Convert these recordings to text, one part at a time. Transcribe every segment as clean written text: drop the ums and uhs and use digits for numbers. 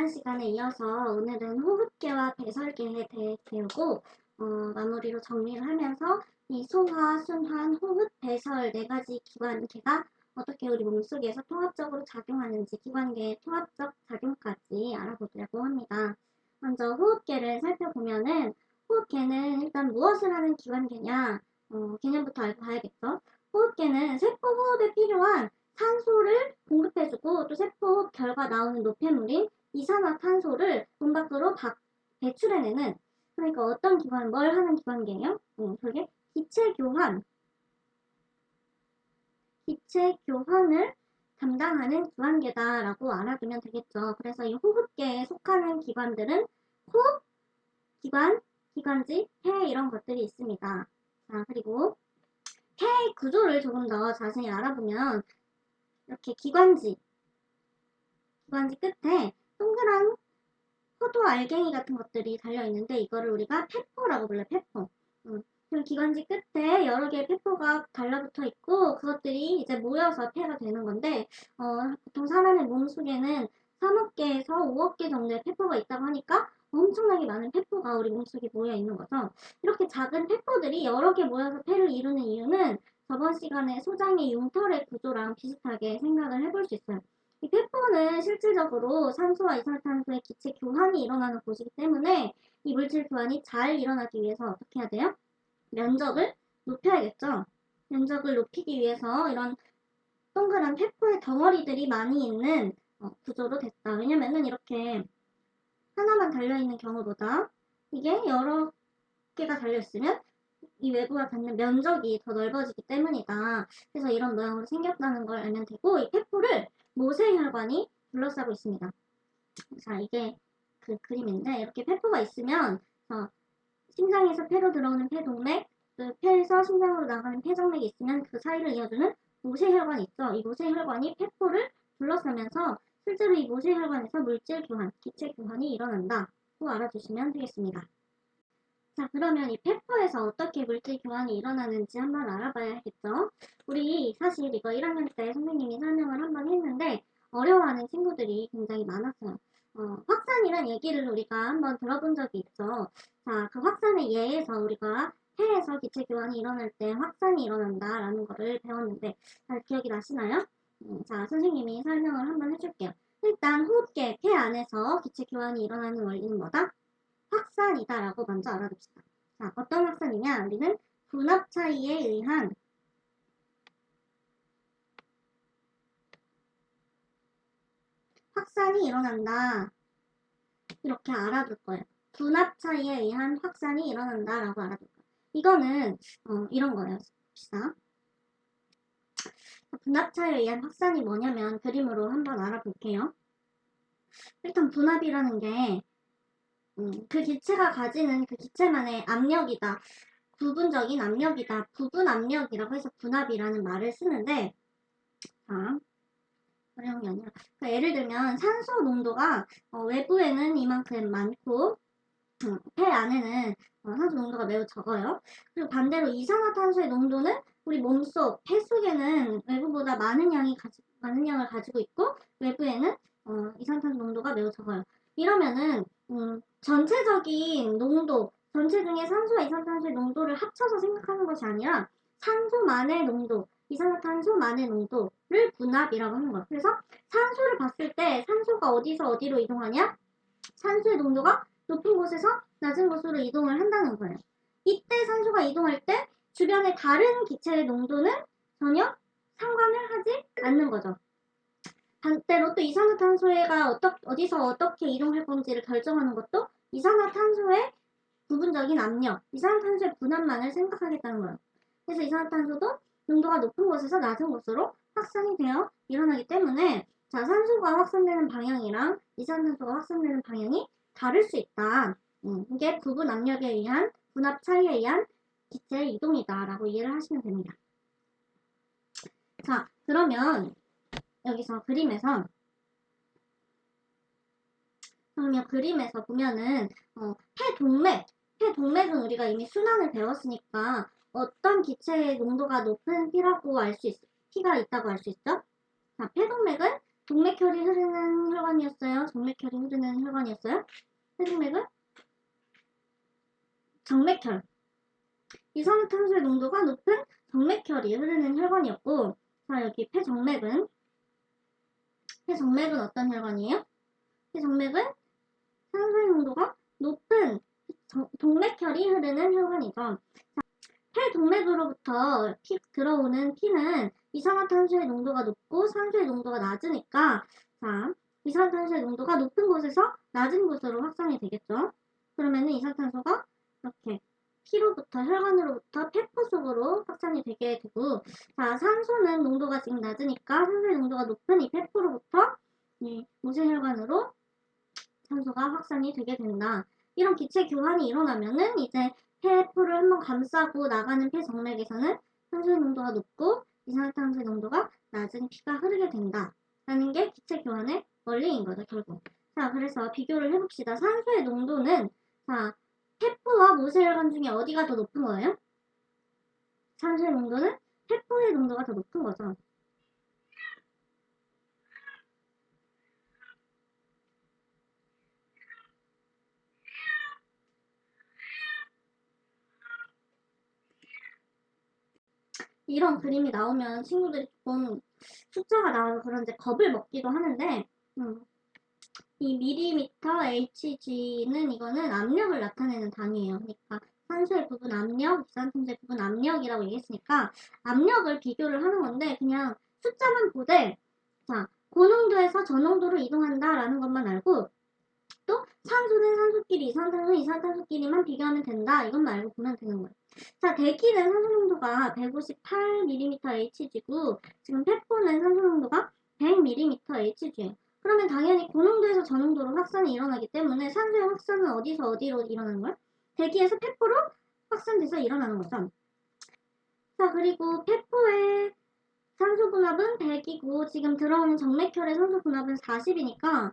지난 시간에 이어서 오늘은 호흡계와 배설계에 대해 배우고 마무리로 정리를 하면서 이 소화, 순환, 호흡, 배설 네 가지 기관계가 어떻게 우리 몸속에서 통합적으로 작용하는지 기관계의 통합적 작용까지 알아보려고 합니다. 먼저 호흡계를 살펴보면은 호흡계는 일단 무엇을 하는 기관계냐 개념부터 알고 가야겠죠. 호흡계는 세포 호흡에 필요한 산소를 공급해주고 또 세포 결과 나오는 노폐물인 이산화탄소를 몸 밖으로 배출해내는, 그러니까 어떤 기관, 뭘 하는 기관계예요? 그게 기체 교환을 담당하는 기관계다라고 알아두면 되겠죠. 그래서 이 호흡계에 속하는 기관들은 호흡, 기관, 기관지, 폐 이런 것들이 있습니다. 자, 그리고 폐의 구조를 조금 더 자세히 알아보면 이렇게 기관지 끝에 동그란 포도 알갱이 같은 것들이 달려있는데 이거를 우리가 페포라고 불러요. 페포. 그럼 기관지 끝에 여러 개의 페포가 달라붙어 있고 그것들이 이제 모여서 폐가 되는 건데 보통 사람의 몸속에는 3억 개에서 5억 개 정도의 페포가 있다고 하니까 엄청나게 많은 페포가 우리 몸속에 모여 있는 거죠. 이렇게 작은 페포들이 여러 개 모여서 폐를 이루는 이유는 저번 시간에 소장의 융털의 구조랑 비슷하게 생각을 해볼 수 있어요. 이 페포는 실질적으로 산소와 이산화탄소의 기체 교환이 일어나는 곳이기 때문에 이 물질 교환이 잘 일어나기 위해서 어떻게 해야 돼요? 면적을 높여야겠죠. 면적을 높이기 위해서 이런 동그란 페포의 덩어리들이 많이 있는 구조로 됐다. 왜냐면은 이렇게 하나만 달려있는 경우보다 이게 여러 개가 달려있으면 이 외부와 닿는 면적이 더 넓어지기 때문이다. 그래서 이런 모양으로 생겼다는 걸 알면 되고, 이 페포를 모세혈관이 둘러싸고 있습니다. 자, 이게 그 그림인데 이렇게 페포가 있으면 심장에서 폐로 들어오는 폐동맥, 그 폐에서 심장으로 나가는 폐정맥이 있으면 그 사이를 이어주는 모세혈관이 있죠. 이 모세혈관이 페포를 둘러싸면서 실제로 이 모세혈관에서 물질 교환, 기체 교환이 일어난다고 알아두시면 되겠습니다. 자, 그러면 이 페포에서 어떻게 물질 교환이 일어나는지 한번 알아봐야겠죠. 우리 사실 이거 1학년 때 선생님이 설명을 한번 했는데 어려워하는 친구들이 굉장히 많았어요. 확산이란 얘기를 우리가 한번 들어본 적이 있죠. 자, 그 확산의 예에서 우리가 폐에서 기체 교환이 일어날 때 확산이 일어난다라는 거를 배웠는데 잘 기억이 나시나요? 자, 선생님이 설명을 한번 해줄게요. 일단 호흡계 폐 안에서 기체 교환이 일어나는 원리는 뭐다? 확산이다라고 먼저 알아둡시다. 자, 어떤 확산이냐? 우리는 분압 차이에 의한 확산이 일어난다. 이렇게 알아둘 거예요. 분압 차이에 의한 확산이 일어난다라고 알아둘 거예요. 이거는 이런 거예요. 봅시다. 분압 차이에 의한 확산이 뭐냐면 그림으로 한번 알아볼게요. 일단 분압이라는 게 그 기체가 가지는 그 기체만의 압력이다. 부분적인 압력이다. 부분 압력이라고 해서 분압이라는 말을 쓰는데, 자, 어려운 게 아니라, 그러니까 예를 들면 산소 농도가 외부에는 이만큼 많고 폐 안에는 산소 농도가 매우 적어요. 그리고 반대로 이산화탄소의 농도는 우리 몸속 폐 속에는 외부보다 많은 양을 가지고 있고 외부에는 이산화탄소 농도가 매우 적어요. 이러면은 전체적인 농도, 전체 중에 산소와 이산화탄소의 농도를 합쳐서 생각하는 것이 아니라 산소만의 농도, 이산화탄소만의 농도를 분압이라고 하는 거예요. 그래서 산소를 봤을 때 산소가 어디서 어디로 이동하냐? 산소의 농도가 높은 곳에서 낮은 곳으로 이동을 한다는 거예요. 이때 산소가 이동할 때 주변의 다른 기체의 농도는 전혀 상관을 하지 않는 거죠. 반대로 또 이산화탄소가 어디서 어떻게 이동할 건지를 결정하는 것도 이산화탄소의 부분적인 압력, 이산화탄소의 분압만을 생각하겠다는 거예요. 그래서 이산화탄소도 농도가 높은 곳에서 낮은 곳으로 확산이 되어 일어나기 때문에 자, 산소가 확산되는 방향이랑 이산화탄소가 확산되는 방향이 다를 수 있다. 이게 부분 압력에 의한 분압 차이에 의한 기체 이동이다 라고 이해를 하시면 됩니다. 자, 그러면 여기서 그림에서 보면은 폐동맥은 우리가 이미 순환을 배웠으니까 어떤 기체의 농도가 높은 피가 있다고 알 수 있죠? 자, 폐동맥은 동맥혈이 흐르는 혈관이었어요? 정맥혈이 흐르는 혈관이었어요? 폐동맥은 정맥혈. 이산화탄소의 농도가 높은 정맥혈이 흐르는 혈관이었고, 자, 여기 폐정맥은 어떤 혈관이에요? 폐정맥은 산소의 농도가 높은 동맥혈이 흐르는 혈관이죠. 폐동맥으로부터 들어오는 피는 이산화탄소의 농도가 높고 산소의 농도가 낮으니까, 자, 이산화탄소의 농도가 높은 곳에서 낮은 곳으로 확산이 되겠죠. 그러면은 이산화탄소가 이렇게 피로부터 혈관으로부터 폐포 속으로 확산이 되게 되고, 자, 산소는 농도가 지금 낮으니까 산소의 농도가 높은 이 폐포로부터 모세혈관으로 산소가 확산이 되게 된다. 이런 기체 교환이 일어나면은 이제 폐포를 한번 감싸고 나가는 폐정맥에서는 산소의 농도가 높고 이산화탄소의 농도가 낮은 피가 흐르게 된다. 라는 게 기체 교환의 원리인 거죠, 결국. 자, 그래서 비교를 해봅시다. 산소의 농도는, 자, 폐포와 모세혈관 중에 어디가 더 높은 거예요? 산소의 농도는 폐포의 농도가 더 높은 거죠. 이런 그림이 나오면 친구들이 조금 숫자가 나와서 그런지 겁을 먹기도 하는데, 이 밀리미터 Hg는 이거는 압력을 나타내는 단위예요. 그러니까 산소의 부분 압력, 이산탄소의 부분 압력이라고 얘기했으니까 압력을 비교를 하는 건데 그냥 숫자만 보되, 자, 고농도에서 저농도로 이동한다라는 것만 알고, 또 산소는 산소끼리, 이산탄소는 이산탄소끼리만 비교하면 된다. 이것만 알고 보면 되는 거예요. 자, 대기는 산소 농도가 158mmHg고 지금 폐포는 산소 농도가 100mmHg예요. 그러면 당연히 고농도에서 저농도로 확산이 일어나기 때문에 산소의 확산은 어디서 어디로 일어나는 거야? 대기에서 폐포로 확산돼서 일어나는 거죠. 자, 그리고 폐포의 산소 분압은 100이고 지금 들어오는 정맥혈의 산소 분압은 40이니까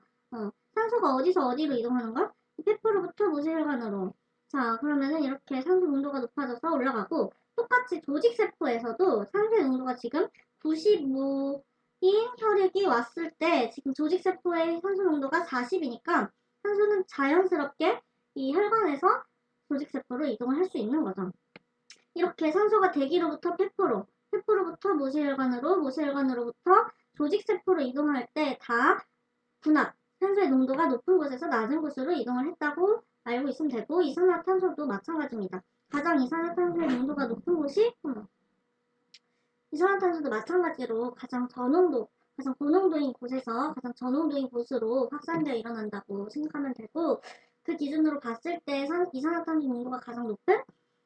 산소가 어디서 어디로 이동하는 거야? 폐포로부터 모세혈관으로. 자, 그러면은 이렇게 산소 농도가 높아져서 올라가고, 똑같이 조직세포에서도 산소의 농도가 지금 95인 혈액이 왔을 때 지금 조직세포의 산소 농도가 40이니까 산소는 자연스럽게 이 혈관에서 조직세포로 이동을 할 수 있는 거죠. 이렇게 산소가 대기로부터 폐포로부터 모세혈관으로, 모세혈관으로부터 조직세포로 이동할 때 다 분압, 산소의 농도가 높은 곳에서 낮은 곳으로 이동을 했다고 알고 있으면 되고, 이산화탄소도 마찬가지입니다. 가장 이산화탄소의 농도가 높은 곳이 이산화탄소도 마찬가지로 가장 고농도인 곳에서 가장 저농도인 곳으로 확산되어 일어난다고 생각하면 되고, 그 기준으로 봤을 때 이산화탄소 농도가 가장 높은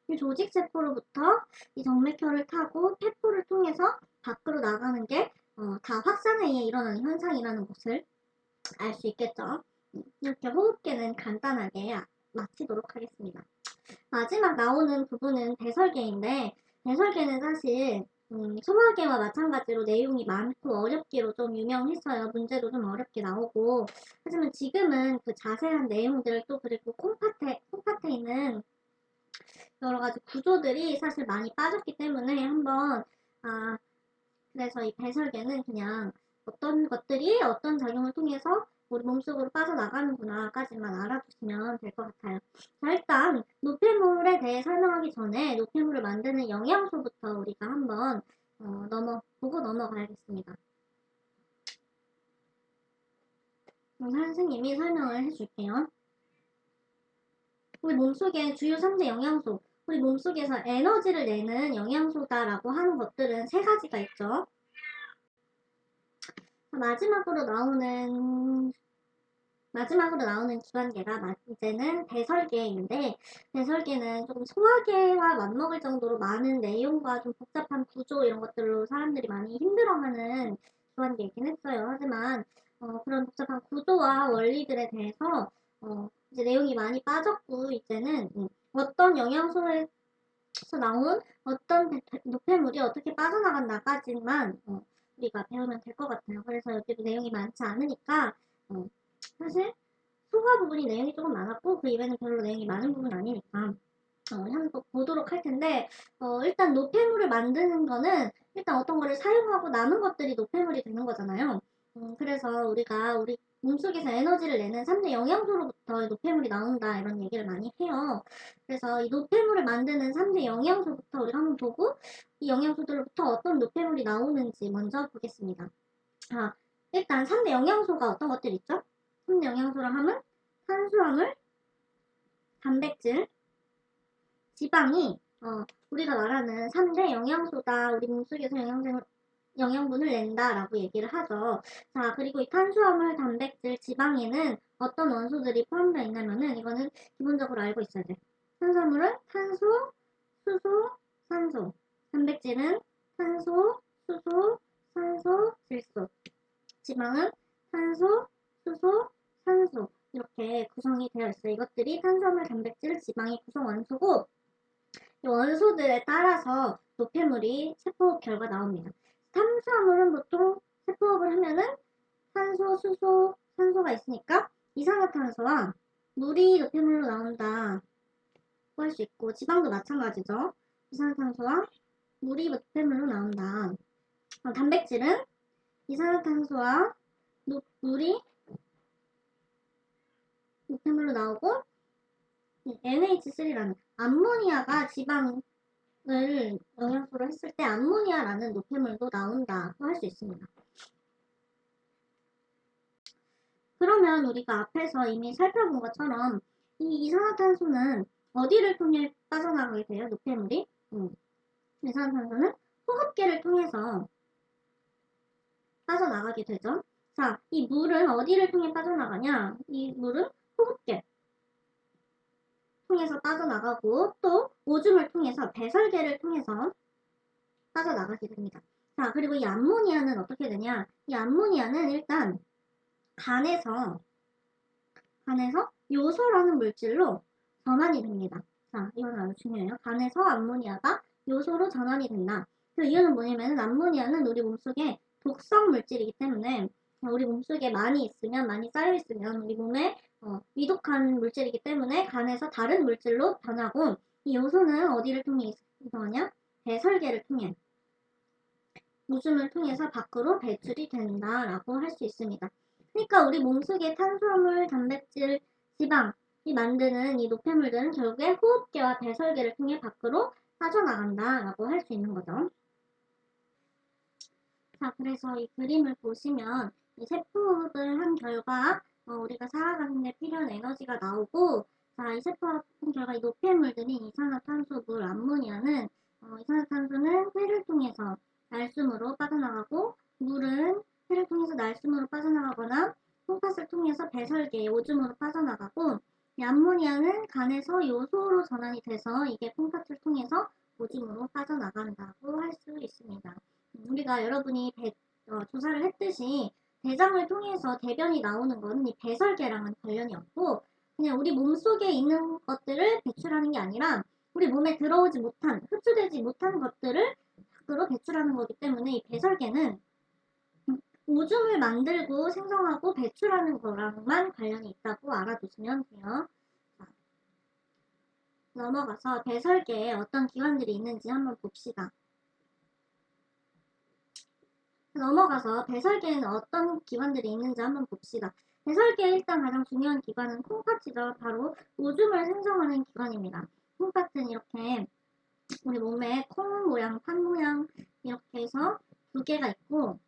이 조직세포로부터 이 정맥혈을 타고 폐포를 통해서 밖으로 나가는 게 다 확산에 의해 일어나는 현상이라는 것을 알 수 있겠죠. 이렇게 호흡계는 간단하게 마치도록 하겠습니다. 마지막 나오는 부분은 배설계인데, 배설계는 사실 소화계와 마찬가지로 내용이 많고 어렵기로 좀 유명했어요. 문제도 좀 어렵게 나오고. 하지만 지금은 그 자세한 내용들, 또 그리고 콩팥에 있는 여러 가지 구조들이 사실 많이 빠졌기 때문에 한번, 그래서 이 배설계는 그냥 어떤 것들이 어떤 작용을 통해서 우리 몸속으로 빠져나가는구나까지만 알아두시면 될 것 같아요. 자, 일단 노폐물에 대해 설명하기 전에 노폐물을 만드는 영양소부터 우리가 한번 보고 넘어가야겠습니다. 선생님이 설명을 해줄게요. 우리 몸속에 주요 3대 영양소, 우리 몸속에서 에너지를 내는 영양소다라고 하는 것들은 3가지가 있죠. 마지막으로 나오는 기관계가 이제는 배설계인데, 배설계는 조금 소화계와 맞먹을 정도로 많은 내용과 좀 복잡한 구조 이런 것들로 사람들이 많이 힘들어하는 기관계이긴 했어요. 하지만 그런 복잡한 구조와 원리들에 대해서 이제 내용이 많이 빠졌고, 이제는 어떤 영양소에서 나온 어떤 노폐물이 어떻게 빠져나간다까지만 우리가 배우면 될 것 같아요. 그래서 여기도 내용이 많지 않으니까 사실 소화 부분이 내용이 조금 많았고 그 이외에는 별로 내용이 많은 부분은 아니니까 한번 보도록 할 텐데, 일단 노폐물을 만드는 거는 일단 어떤 거를 사용하고 남은 것들이 노폐물이 되는 거잖아요. 그래서 우리가 우리 몸속에서 에너지를 내는 3대 영양소로부터 노폐물이 나온다 이런 얘기를 많이 해요. 그래서 이 노폐물을 만드는 3대 영양소부터 우리가 한번 보고 이 영양소들로부터 어떤 노폐물이 나오는지 먼저 보겠습니다. 자, 일단 3대 영양소가 어떤 것들 있죠? 3대 영양소라 하면 탄수화물, 단백질, 지방이 우리가 말하는 3대 영양소다. 우리 몸속에서 영양분을 낸다라고 얘기를 하죠. 자, 그리고 이 탄수화물, 단백질, 지방에는 어떤 원소들이 포함되어 있냐면은 이거는 기본적으로 알고 있어야 돼. 탄수화물은 탄소, 수소, 산소. 단백질은 탄소, 수소, 산소, 질소. 지방은 탄소, 수소, 산소. 이렇게 구성이 되어 있어요. 이것들이 탄수화물, 단백질, 지방의 구성 원소고 이 원소들에 따라서 노폐물이 세포 결과 나옵니다. 탄수화물은 보통 세포업을 하면은 탄소, 수소, 산소가 있으니까 이산화탄소와 물이 노폐물로 나온다고 할 수 있고 지방도 마찬가지죠. 이산화탄소와 물이 노폐물로 나온다. 단백질은 이산화탄소와 물이 노폐물로 나오고 NH3라는 암모니아가 지방을 영양소로 했을 때 암모니아라는 노폐물도 나온다고 할 수 있습니다. 그러면 우리가 앞에서 이미 살펴본 것처럼 이 이산화탄소는 어디를 통해 빠져나가게 돼요? 노폐물이? 이산화탄소는 호흡기를 통해서 빠져나가게 되죠. 자, 이 물은 어디를 통해 빠져나가냐? 이 물은 호흡기 통해서 빠져나가고 또 오줌을 통해서 배설계를 통해서 빠져나가게 됩니다. 자, 그리고 이 암모니아는 어떻게 되냐? 이 암모니아는 일단 간에서 요소라는 물질로 전환이 됩니다. 자, 이건 아주 중요해요. 간에서 암모니아가 요소로 전환이 된다. 그 이유는 뭐냐면 암모니아는 우리 몸속에 독성 물질이기 때문에 우리 몸속에 많이 쌓여있으면 우리 몸에 위독한 물질이기 때문에 간에서 다른 물질로 변하고 이 요소는 어디를 통해 이동하냐? 배설계를 통해 오줌을 통해서 밖으로 배출이 된다라고 할 수 있습니다. 그러니까 우리 몸속에 탄수화물, 단백질, 지방이 만드는 이 노폐물들은 결국에 호흡기와 배설계를 통해 밖으로 빠져나간다라고 할 수 있는 거죠. 자, 그래서 이 그림을 보시면 이 세포흡을 한 결과 우리가 살아가는 데 필요한 에너지가 나오고 자, 이 세포흡 한 결과 이 노폐물들인 이산화탄소, 물, 암모니아는 이산화탄소는 폐를 통해서 날숨으로 빠져나가고 물은 폐를 통해서 날숨으로 빠져나가거나 콩팥을 통해서 배설계, 오줌으로 빠져나가고 이 암모니아는 간에서 요소로 전환이 돼서 이게 콩팥을 통해서 오줌으로 빠져나간다고 할 수 있습니다. 우리가 여러분이 조사를 했듯이 대장을 통해서 대변이 나오는 거는 이 배설계랑은 관련이 없고 그냥 우리 몸속에 있는 것들을 배출하는 게 아니라 우리 몸에 들어오지 못한, 흡수되지 못한 것들을 밖으로 배출하는 거기 때문에 이 배설계는 오줌을 만들고 생성하고 배출하는 거랑만 관련이 있다고 알아두시면 돼요. 자, 넘어가서 배설계에 어떤 기관들이 있는지 한번 봅시다. 넘어가서 배설계에는 어떤 기관들이 있는지 한번 봅시다. 배설계의 일단 가장 중요한 기관은 콩팥이죠. 바로 오줌을 생성하는 기관입니다. 콩팥은 이렇게 우리 몸에 콩 모양, 판 모양 이렇게 해서 두 개가 있고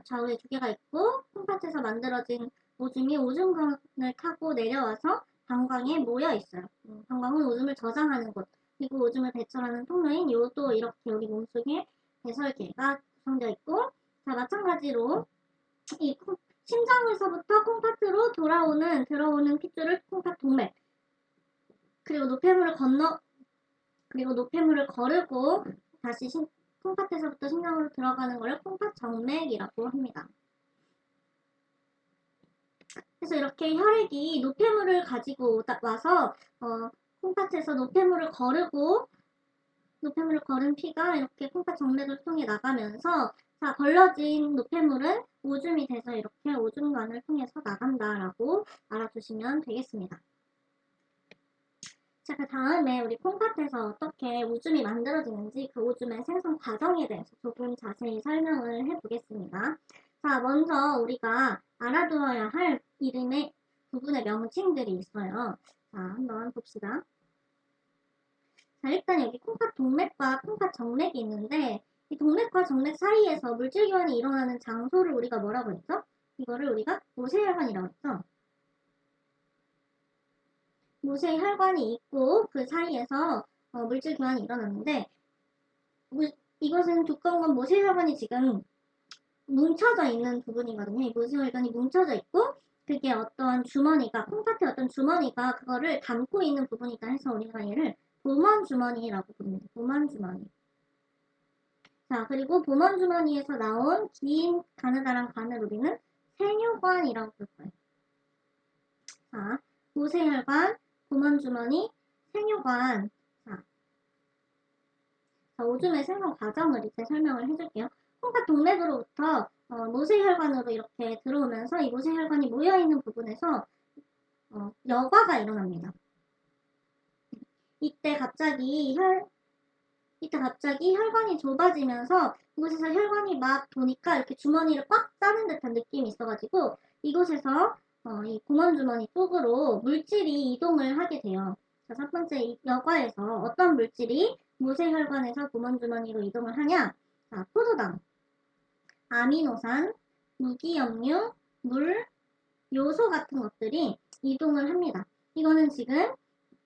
좌우에 두 개가 있고 콩팥에서 만들어진 오줌이 오줌관을 타고 내려와서 방광에 모여 있어요. 방광은 오줌을 저장하는 곳 그리고 오줌을 배출하는 통로인 요도 이렇게 우리 몸속에 배설계가 구성되어 있고 자 마찬가지로 이 심장에서부터 콩팥으로 들어오는 핏줄을 콩팥 동맥 그리고 노폐물을 거르고 다시 콩팥에서부터 심장으로 들어가는 것을 콩팥 정맥이라고 합니다. 그래서 이렇게 혈액이 노폐물을 가지고 와서 콩팥에서 노폐물을 거른 피가 이렇게 콩팥 정맥을 통해 나가면서 자 걸러진 노폐물은 오줌이 돼서 이렇게 오줌관을 통해서 나간다라고 알아두시면 되겠습니다. 자, 그 다음에 우리 콩팥에서 어떻게 오줌이 만들어지는지 그 오줌의 생성 과정에 대해서 조금 자세히 설명을 해보겠습니다. 자, 먼저 우리가 알아두어야 할 이름의 부분의 명칭들이 있어요. 자, 한번 봅시다. 자, 일단 여기 콩팥 동맥과 콩팥 정맥이 있는데 이 동맥과 정맥 사이에서 물질 교환이 일어나는 장소를 우리가 뭐라고 했죠? 이거를 우리가 모세혈관이라고 했죠. 모세혈관이 있고 그 사이에서 물질 교환이 일어났는데 이것은 두꺼운 건 모세혈관이 지금 뭉쳐져 있는 부분이거든요. 이 모세혈관이 뭉쳐져 있고 그게 어떤 주머니가 콩팥의 어떤 주머니가 그거를 담고 있는 부분이다 해서 우리가 얘를 보먼 주머니라고 부릅니다. 보먼 주머니. 자, 그리고 보먼 주머니에서 나온 긴 가느다란 관을 우리는 생효관이라고 부를 거예요. 자, 모세혈관, 보먼 주머니, 생효관. 자, 오줌의 생성 과정을 이제 설명을 해줄게요. 콩팥 동맥으로부터 모세혈관으로 이렇게 들어오면서 이 모세혈관이 모여있는 부분에서 여과가 일어납니다. 이때 갑자기 혈관이 좁아지면서 이곳에서 혈관이 막 도니까 이렇게 주머니를 꽉 짜는 듯한 느낌이 있어가지고 이곳에서 이 공원 주머니 쪽으로 물질이 이동을 하게 돼요. 자, 첫 번째 이 여과에서 어떤 물질이 모세혈관에서 공원 주머니로 이동을 하냐? 자, 포도당, 아미노산, 무기염류, 물, 요소 같은 것들이 이동을 합니다. 이거는 지금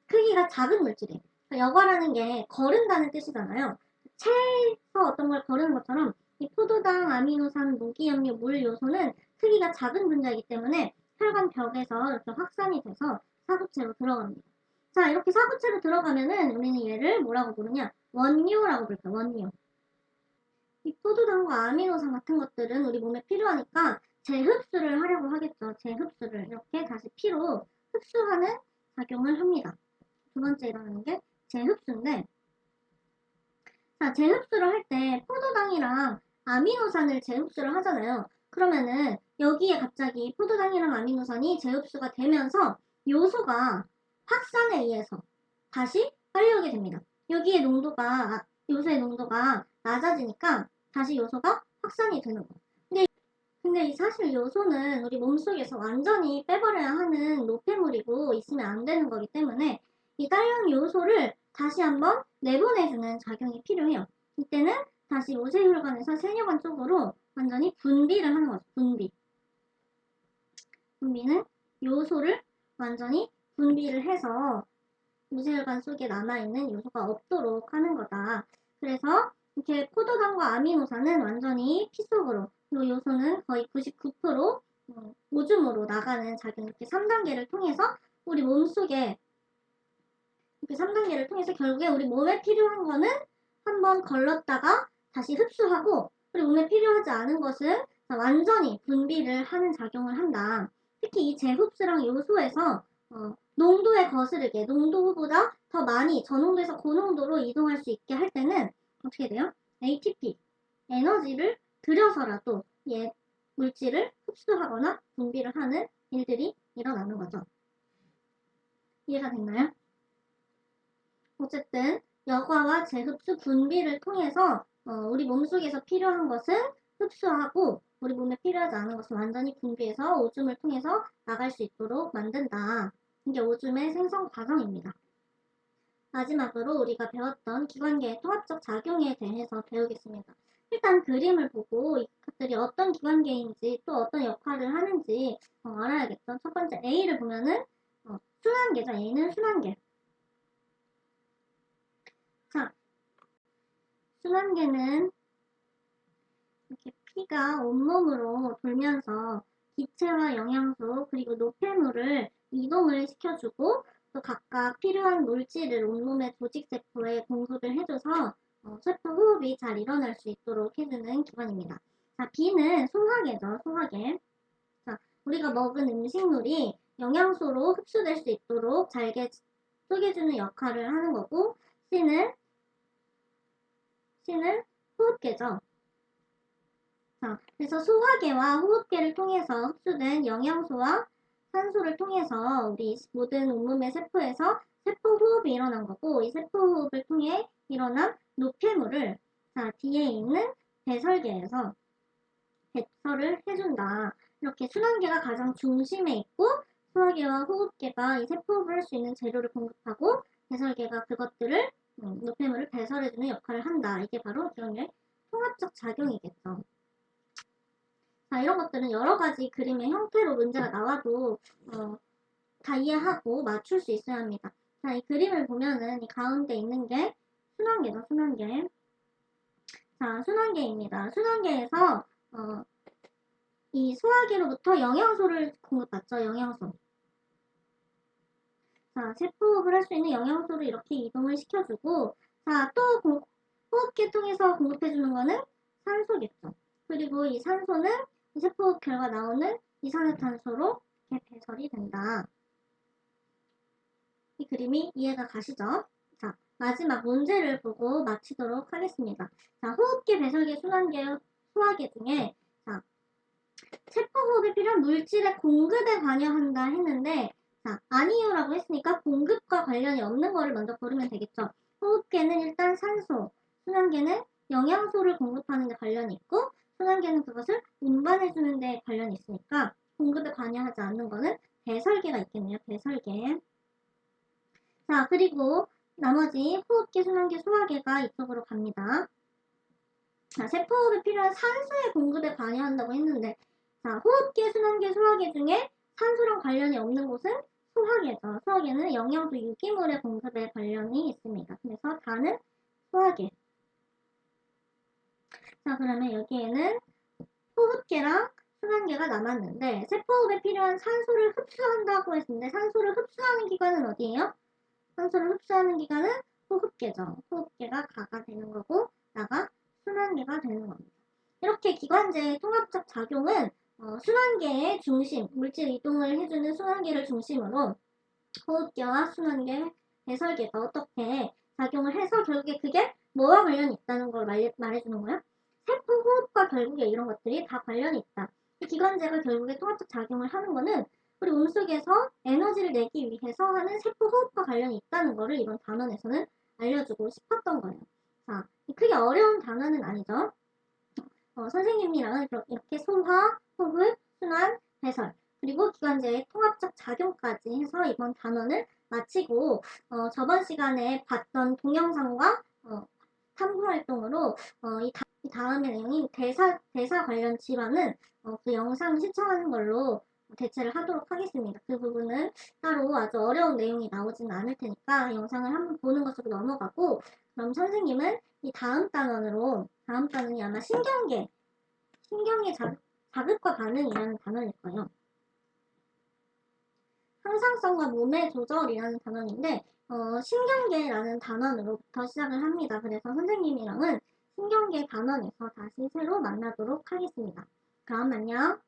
크기가 작은 물질이에요. 여과라는 게 거른다는 뜻이잖아요. 채에서 어떤 걸 거르는 것처럼 이 포도당, 아미노산, 무기염류, 물 요소는 크기가 작은 분자이기 때문에 혈관 벽에서 이렇게 확산이 돼서 사구체로 들어갑니다. 자, 이렇게 사구체로 들어가면은 우리는 얘를 뭐라고 부르냐? 원료라고 부를게요. 원료. 이 포도당과 아미노산 같은 것들은 우리 몸에 필요하니까 재흡수를 하려고 하겠죠. 재흡수를 이렇게 다시 피로 흡수하는 작용을 합니다. 두 번째 일어나는 게 재흡수인데, 자, 재흡수를 할 때 포도당이랑 아미노산을 재흡수를 하잖아요. 그러면은 여기에 갑자기 포도당이랑 아미노산이 재흡수가 되면서 요소가 확산에 의해서 다시 빨려오게 됩니다. 여기에 농도가, 요소의 농도가 낮아지니까 다시 요소가 확산이 되는 거예요. 근데 사실 요소는 우리 몸속에서 완전히 빼버려야 하는 노폐물이고 있으면 안 되는 거기 때문에 이 딸려온 요소를 다시 한번 내보내주는 작용이 필요해요. 이때는 다시 모세혈관에서 세뇨관 쪽으로 완전히 분비를 하는 거죠. 분비. 분비는 요소를 완전히 분비를 해서 모세혈관 속에 남아있는 요소가 없도록 하는 거다. 그래서 이렇게 포도당과 아미노산은 완전히 피 속으로, 이 요소는 거의 99% 오줌으로 나가는 작용, 이렇게 3단계를 통해서 우리 몸속에 이렇게 3단계를 통해서 결국에 우리 몸에 필요한 거는 한번 걸렀다가 다시 흡수하고 우리 몸에 필요하지 않은 것은 완전히 분비를 하는 작용을 한다. 특히 이 재흡수랑 요소에서 농도에 거스르게 농도보다 더 많이 저농도에서 고농도로 이동할 수 있게 할 때는 어떻게 돼요? ATP, 에너지를 들여서라도 얘 물질을 흡수하거나 분비를 하는 일들이 일어나는 거죠. 이해가 됐나요? 어쨌든 여과와 재흡수 분비를 통해서 우리 몸속에서 필요한 것은 흡수하고 우리 몸에 필요하지 않은 것은 완전히 분비해서 오줌을 통해서 나갈 수 있도록 만든다. 이게 오줌의 생성 과정입니다. 마지막으로 우리가 배웠던 기관계의 통합적 작용에 대해서 배우겠습니다. 일단 그림을 보고 이것들이 어떤 기관계인지 또 어떤 역할을 하는지 알아야겠죠. 첫 번째 A를 보면은 순환계죠. A는 순환계. 자, 순환계는 이렇게 피가 온몸으로 돌면서 기체와 영양소 그리고 노폐물을 이동을 시켜주고 또 각각 필요한 물질을 온몸의 조직세포에 공급을 해줘서 세포 호흡이 잘 일어날 수 있도록 해주는 기관입니다. 자, B는 소화계죠. 소화계. 자, 우리가 먹은 음식물이 영양소로 흡수될 수 있도록 잘게 쪼개주는 역할을 하는 거고 C는 호흡계죠. 자, 그래서 소화계와 호흡계를 통해서 흡수된 영양소와 산소를 통해서 우리 모든 온몸의 세포에서 세포 호흡이 일어난 거고 이 세포 호흡을 통해 일어난 노폐물을 자, 뒤에 있는 배설계에서 배설을 해준다. 이렇게 순환계가 가장 중심에 있고 소화계와 호흡계가 이 세포흡을 할 수 있는 재료를 공급하고 배설계가 그것들을 노폐물을 배설해주는 역할을 한다. 이게 바로 기관의 통합적 작용이겠죠. 자, 이런 것들은 여러 가지 그림의 형태로 문제가 나와도 다 이해하고 맞출 수 있어야 합니다. 자, 이 그림을 보면은 이 가운데 있는 게 순환계죠, 순환계. 자, 순환계입니다. 순환계에서 이 소화기로부터 영양소를 공급받죠, 영양소. 자, 세포호흡을 할 수 있는 영양소를 이렇게 이동을 시켜주고, 자, 또 호흡기 통해서 공급해주는 거는 산소겠죠. 그리고 이 산소는 세포호흡 결과 나오는 이산화탄소로 이렇게 배설이 된다. 이 그림이 이해가 가시죠? 자, 마지막 문제를 보고 마치도록 하겠습니다. 자, 호흡기, 배설기, 순환계, 소화계 중에 자, 세포호흡에 필요한 물질의 공급에 관여한다 했는데 자, 아니요라고 했으니까 공급과 관련이 없는 거를 먼저 고르면 되겠죠. 호흡계는 일단 산소, 순환계는 영양소를 공급하는 데 관련이 있고 순환계는 그것을 운반해주는 데 관련이 있으니까 공급에 관여하지 않는 거는 배설계가 있겠네요. 배설계. 자, 그리고 나머지 호흡계, 순환계, 소화계가 이쪽으로 갑니다. 자, 세포호흡에 필요한 산소의 공급에 관여한다고 했는데 자, 호흡계, 순환계, 소화계 중에 산소랑 관련이 없는 곳은 소화계죠. 소화계는 영양소 유기물의 공급에 관련이 있습니다. 그래서 다는 소화계. 자, 그러면 여기에는 호흡계랑 순환계가 남았는데 세포호흡에 필요한 산소를 흡수한다고 했는데 산소를 흡수하는 기관은 어디예요? 산소를 흡수하는 기관은 호흡계죠. 호흡계가 가가 되는 거고 나가 순환계가 되는 겁니다. 이렇게 기관제의 통합적 작용은 순환계의 중심, 물질 이동을 해주는 순환계를 중심으로 호흡계와 순환계, 배설계가 어떻게 작용을 해서 결국에 그게 뭐와 관련이 있다는 걸 말해주는 거예요. 세포 호흡과 결국에 이런 것들이 다 관련이 있다. 이 기관제가 결국에 통합적 작용을 하는 거는 우리 몸속에서 에너지를 내기 위해서 하는 세포 호흡과 관련이 있다는 거를 이번 단원에서는 알려주고 싶었던 거예요. 자, 크게 어려운 단어는 아니죠. 선생님이랑은 이렇게 소화, 호흡, 순환, 배설 그리고 기관제의 통합적 작용까지 해서 이번 단원을 마치고 저번 시간에 봤던 동영상과 탐구 활동으로 이 다음의 내용인 대사 관련 질환은 그 영상 시청하는 걸로 대체를 하도록 하겠습니다. 그 부분은 따로 아주 어려운 내용이 나오지는 않을 테니까 영상을 한번 보는 것으로 넘어가고 그럼 선생님은 이 다음 단원이 아마 신경계 자극과 반응이라는 단원일 거예요. 항상성과 몸의 조절이라는 단원인데 신경계라는 단원으로부터 시작을 합니다. 그래서 선생님이랑은 신경계 단원에서 다시 새로 만나도록 하겠습니다. 그럼 안녕.